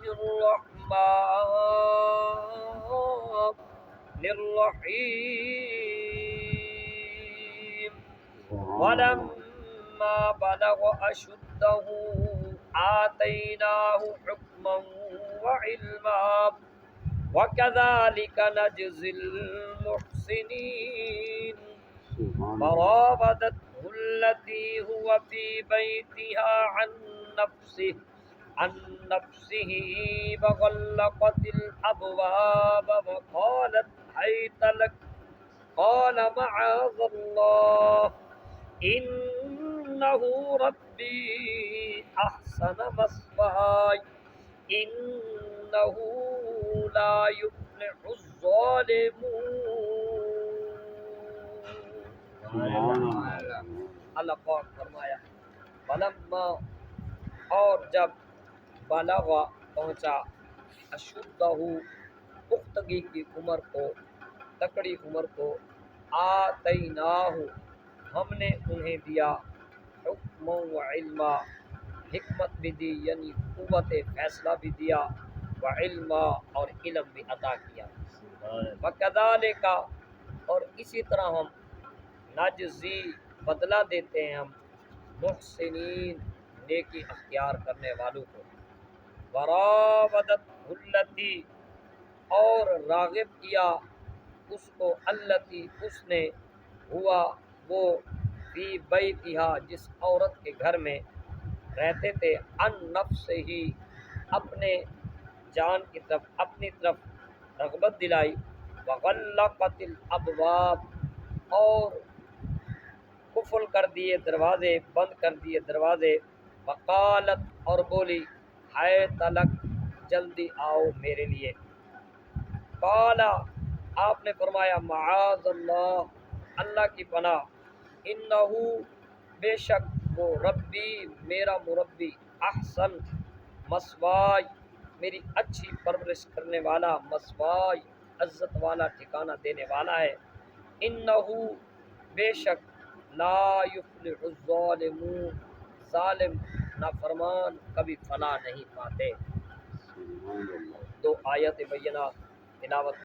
الرحمن الرحيم ولما بلغ أشده آتيناه حكما وعلما وكذلك نجزي المحسنين فراودته التي هو في بيتها عن نفسه وغلقت الأبواب وقالت هيت لك قال معاذ الله إنه ربي أحسن مثواي إنه لا يفلح الظالمون۔ اللہ پاک فرمایا فلما، اور جب بلغا پہنچا اشدہ پختگی کی عمر کو، تکڑی عمر کو، آتیناہ ہم نے انہیں دیا حکم و علما، حکمت بھی دی یعنی قوت فیصلہ بھی دیا، و علما اور علم بھی عطا کیا، وکذالک اور اسی طرح ہم نجزی بدلہ دیتے ہیں ہم محسنین نیکی اختیار کرنے والوں کو۔ وراودت التی اور راغب کیا اس کو التی اس نے ہوا وہ فی بیتہا جس عورت کے گھر میں رہتے تھے ان نفس ہی اپنے جان کی طرف اپنی طرف رغبت دلائی، وغلقت الابواب اور قفل کر دیے دروازے، بند کر دیے دروازے، وقالت اور بولی ہائے تلک جلدی آؤ میرے لیے، قالا آپ نے فرمایا معاذ اللہ اللہ کی پناہ، انہو بے شک وہ ربی میرا مربی، احسن مثوائی میری اچھی پرورش کرنے والا، مثوائی عزت والا ٹھکانہ دینے والا ہے، انہو بے شک لا یفلح الظالمون ظالم نافرمان کبھی فلاح نہیں پاتے۔ دو آیت بینہ تلاوت